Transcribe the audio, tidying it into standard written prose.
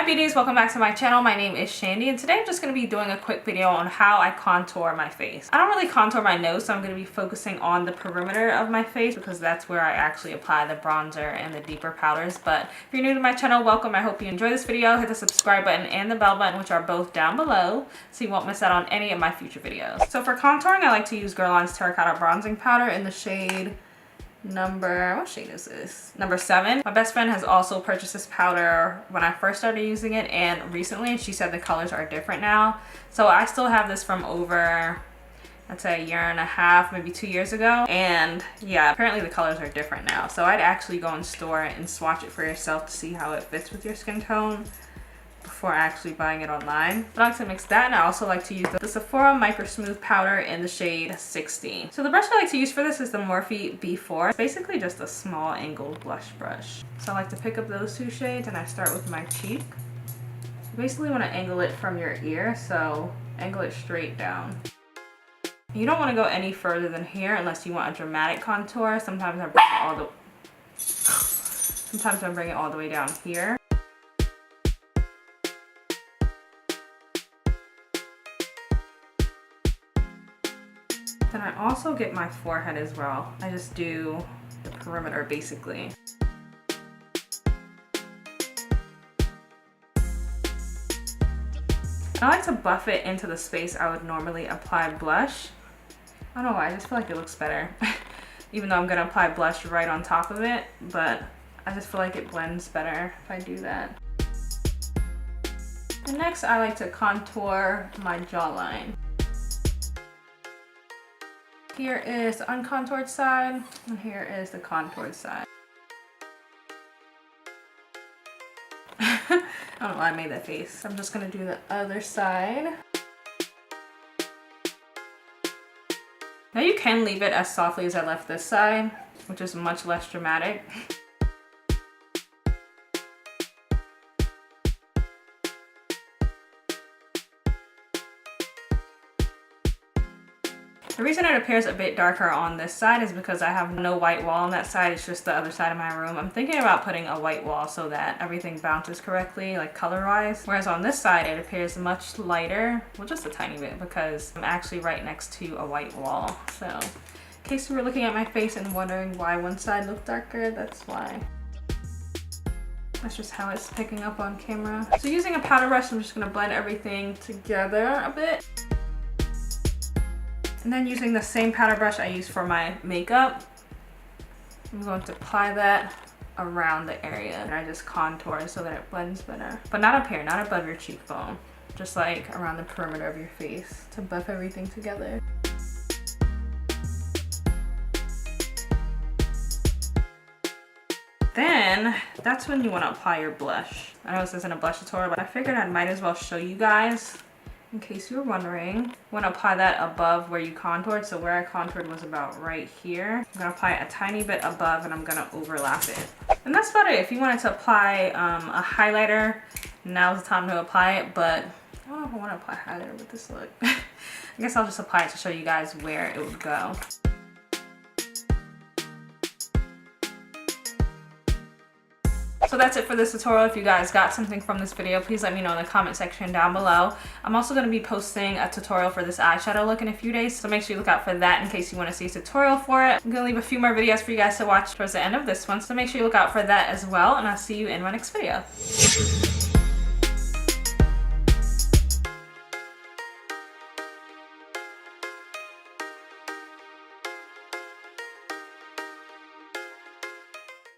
beauties, welcome back to my channel. My name is Shandy and today I'm just going to be doing a quick video on how I contour my face. I don't really contour my nose, so I'm going to be focusing on the perimeter of my face because that's where I actually apply the bronzer and the deeper powders. But if you're new to my channel, welcome. I hope you enjoy this video. Hit the subscribe button and the bell button, which are both down below, so you won't miss out on any of my future videos. So for contouring, I like to use Guerlain's Terracotta Bronzing Powder in the shade what shade is this? Number 7. My best friend has also purchased this powder when I first started using it and recently, and she said the colors are different now. So I still have this from over, I'd say, a year and a half, maybe 2 years ago. And yeah, apparently the colors are different now. So I'd actually go in store and swatch it for yourself to see how it fits with your skin tone before actually buying it online. But I like to mix that, and I also like to use the Sephora Micro Smooth powder in the shade 16. So the brush I like to use for this is the Morphe B4. It's basically just a small angled blush brush. So I like to pick up those two shades and I start with my cheek. You basically want to angle it from your ear, so angle it straight down. You don't want to go any further than here unless you want a dramatic contour. Sometimes I bring it all the way down here. Then I also get my forehead as well. I just do the perimeter basically. I like to buff it into the space I would normally apply blush. I don't know why, I just feel like it looks better. Even though I'm gonna apply blush right on top of it, but I just feel like it blends better if I do that. And next I like to contour my jawline. Here is the uncontoured side, and here is the contoured side. I don't know why I made that face. I'm just gonna do the other side. Now you can leave it as softly as I left this side, which is much less dramatic. The reason it appears a bit darker on this side is because I have no white wall on that side. It's just the other side of my room. I'm thinking about putting a white wall so that everything bounces correctly, like color-wise. Whereas on this side, it appears much lighter, well, just a tiny bit, because I'm actually right next to a white wall. So in case you were looking at my face and wondering why one side looked darker, that's why. That's just how it's picking up on camera. So using a powder brush, I'm just gonna blend everything together a bit. And then using the same powder brush I use for my makeup, I'm going to apply that around the area. And I just contour so that it blends better. But not up here, not above your cheekbone. Just like around the perimeter of your face to buff everything together. Then that's when you want to apply your blush. I know this isn't a blush tutorial, but I figured I might as well show you guys. In case you were wondering, I'm going to apply that above where you contoured. So where I contoured was about right here. I'm going to apply it a tiny bit above and I'm going to overlap it. And that's about it. If you wanted to apply a highlighter, now's the time to apply it. But I don't know if I want to apply highlighter with this look. I guess I'll just apply it to show you guys where it would go. So that's it for this tutorial. If you guys got something from this video, please let me know in the comment section down below. I'm also going to be posting a tutorial for this eyeshadow look in a few days, so make sure you look out for that in case you want to see a tutorial for it. I'm going to leave a few more videos for you guys to watch towards the end of this one, so make sure you look out for that as well, and I'll see you in my next video.